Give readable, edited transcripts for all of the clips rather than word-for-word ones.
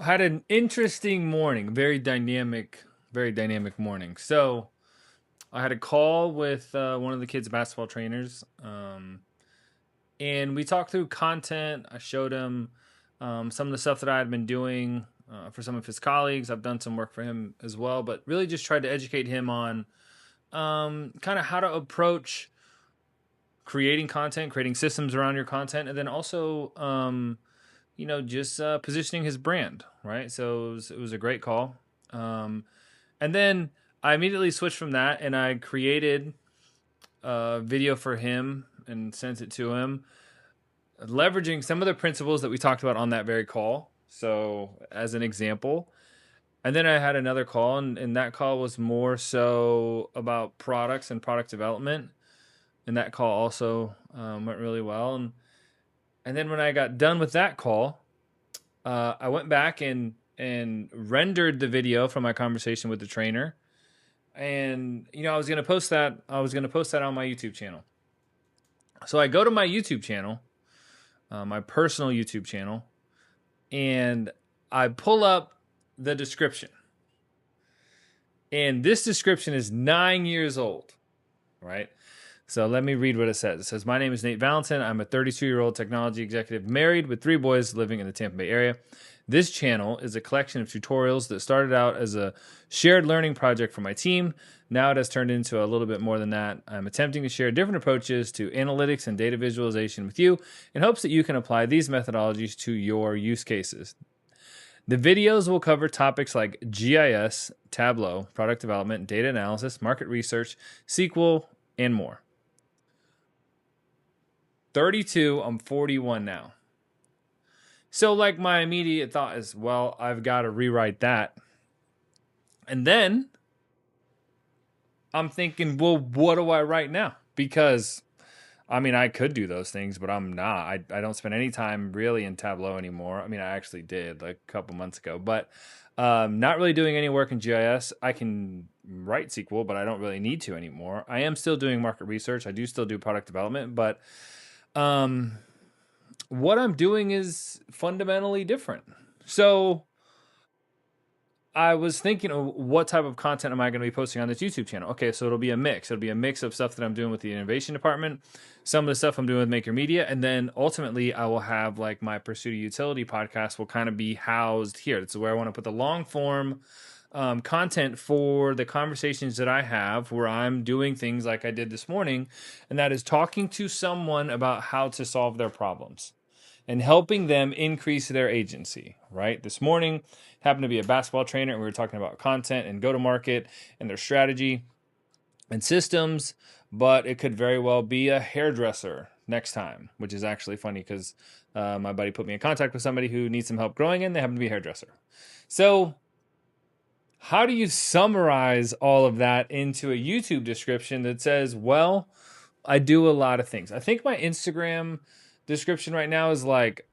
Had an interesting morning, very dynamic morning. So I had a call with one of the kids' basketball trainers, and we talked through content. I showed him some of the stuff that I had been doing for some of his colleagues. I've done some work for him as well, but really just tried to educate him on kind of how to approach creating content, creating systems around your content, and then also just positioning his brand, right? So it was a great call. And then I immediately switched from that and I created a video for him and sent it to him, leveraging some of the principles that we talked about on that very call. So, as an example, and then I had another call, and that call was more so about products and product development. And that call also went really well. And then when I got done with that call, I went back and rendered the video from my conversation with the trainer, and I was gonna post that. I was gonna post that on my YouTube channel. So I go to my YouTube channel, my personal YouTube channel, and I pull up the description. And this description is 9 years old, right? So let me read what it says. It says, "My name is Nate Valentin. I'm a 32-year-old technology executive married with 3 boys living in the Tampa Bay area. This channel is a collection of tutorials that started out as a shared learning project for my team. Now it has turned into a little bit more than that. I'm attempting to share different approaches to analytics and data visualization with you in hopes that you can apply these methodologies to your use cases. The videos will cover topics like GIS, Tableau, product development, data analysis, market research, SQL, and more." 32, I'm 41 now. So like my immediate thought is, well, I've got to rewrite that. And then I'm thinking, well, what do I write now? Because I could do those things, but I'm not. I don't spend any time really in Tableau anymore. I actually did like a couple months ago, but not really doing any work in GIS. I can write SQL, but I don't really need to anymore. I am still doing market research. I do still do product development, but what I'm doing is fundamentally different. So I was thinking, what type of content am I going to be posting on this YouTube channel? Okay, so it'll be a mix. It'll be a mix of stuff that I'm doing with the innovation department, some of the stuff I'm doing with Maker Media, and then ultimately I will have like my Pursuit of Utility podcast will kind of be housed here. This is where I want to put the long form content for the conversations that I have where I'm doing things like I did this morning, and that is talking to someone about how to solve their problems and helping them increase their agency, right? This morning happened to be a basketball trainer, and we were talking about content and go-to-market and their strategy and systems, but it could very well be a hairdresser next time, which is actually funny because my buddy put me in contact with somebody who needs some help growing, and they happen to be a hairdresser. So how do you summarize all of that into a YouTube description that says, well, I do a lot of things? I think my Instagram description right now is like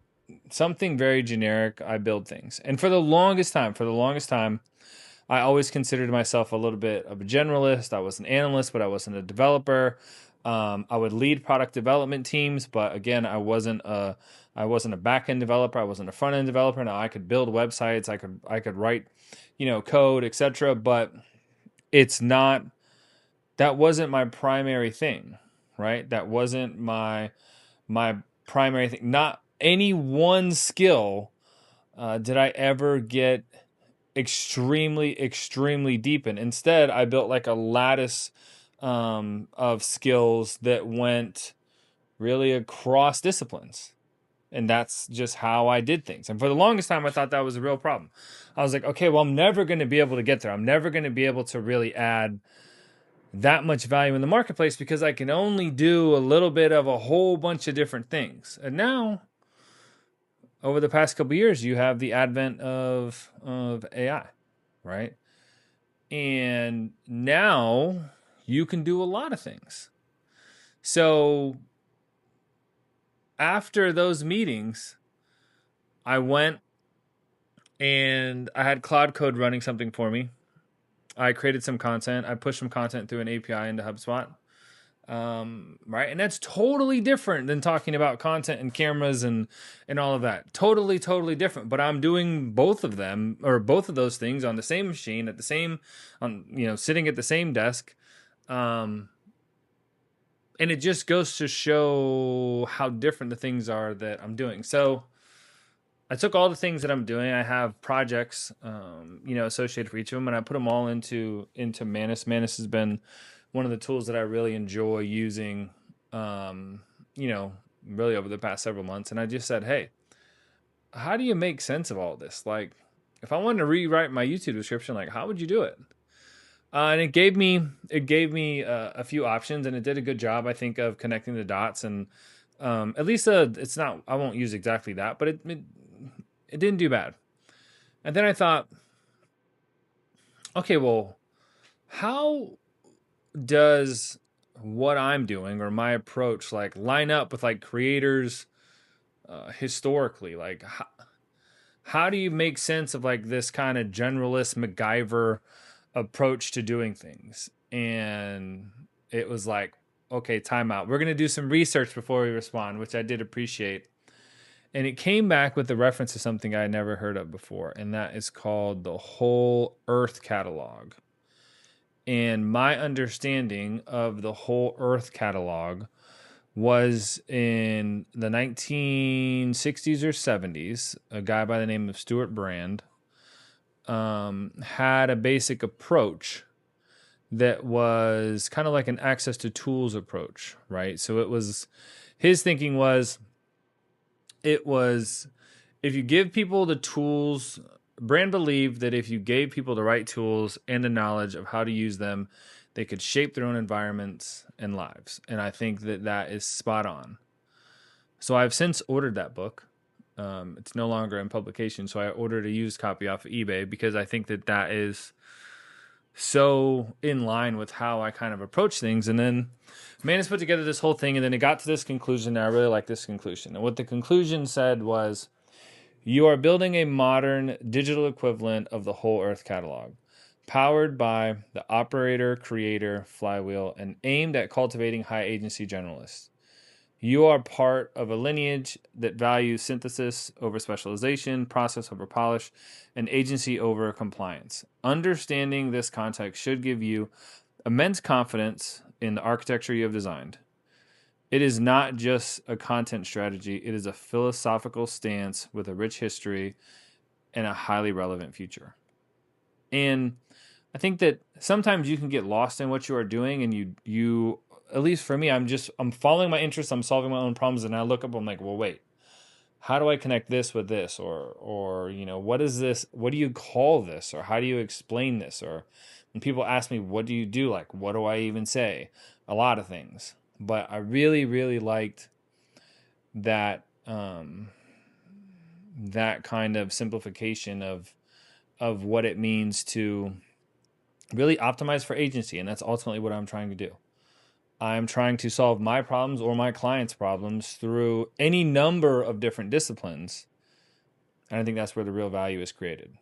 something very generic. I build things. And for the longest time, I always considered myself a little bit of a generalist. I was an analyst, but I wasn't a developer. I would lead product development teams, but again, I wasn't a back end developer. I wasn't a front end developer. Now I could build websites. I could write, code, etc. But it's not. That wasn't my primary thing, right? That wasn't my primary thing. Not any one skill did I ever get extremely deep in. Instead, I built like a lattice of skills that went really across disciplines. And that's just how I did things. And for the longest time, I thought that was a real problem. I was like, okay, well, I'm never going to be able to get there. I'm never going to be able to really add that much value in the marketplace because I can only do a little bit of a whole bunch of different things. And now, over the past couple of years, you have the advent of AI, right? And now you can do a lot of things. So after those meetings, I went and I had Cloud Code running something for me. I created some content. I pushed some content through an API into HubSpot. Right. And that's totally different than talking about content and cameras and all of that. Totally, totally different. But I'm doing both of them, or both of those things, on the same machine at the same, sitting at the same desk. And it just goes to show how different the things are that I'm doing. So I took all the things that I'm doing. I have projects, associated for each of them, and I put them all into Manus. Manus has been one of the tools that I really enjoy using, really over the past several months. And I just said, hey, how do you make sense of all this? Like, if I wanted to rewrite my YouTube description, like, how would you do it? And it gave me a few options, and it did a good job, I think, of connecting the dots. And at least it's not. I won't use exactly that, but it didn't do bad. And then I thought, okay, well, how does what I'm doing or my approach like line up with like creators historically? Like, how do you make sense of like this kind of generalist MacGyver approach to doing things? And it was like, okay, time out. We're going to do some research before we respond, which I did appreciate. And it came back with the reference to something I had never heard of before, and that is called the Whole Earth Catalog. And my understanding of the Whole Earth Catalog was in the 1960s or 70s. A guy by the name of Stewart Brand had a basic approach that was kind of like an access to tools approach, right? So his thinking was, if you give people the tools, Brand believed that if you gave people the right tools and the knowledge of how to use them, they could shape their own environments and lives. And I think that is spot on. So I've since ordered that book. It's no longer in publication, so I ordered a used copy off of eBay because I think that is so in line with how I kind of approach things. And then Manus put together this whole thing, and then it got to this conclusion, and I really like this conclusion. And what the conclusion said was, you are building a modern digital equivalent of the Whole Earth Catalog, powered by the operator, creator, flywheel, and aimed at cultivating high agency generalists. You are part of a lineage that values synthesis over specialization, process over polish, and agency over compliance. Understanding this context should give you immense confidence in the architecture you have designed. It is not just a content strategy. It is a philosophical stance with a rich history and a highly relevant future. And I think that sometimes you can get lost in what you are doing, and you at least for me, I'm following my interests, I'm solving my own problems, and I look up, I'm like, well, wait, how do I connect this with this? Or what is this? What do you call this? Or how do you explain this? Or when people ask me, what do you do? Like, what do I even say? A lot of things. But I really, really liked that that kind of simplification of what it means to really optimize for agency. And that's ultimately what I'm trying to do. I'm trying to solve my problems or my clients' problems through any number of different disciplines. And I think that's where the real value is created.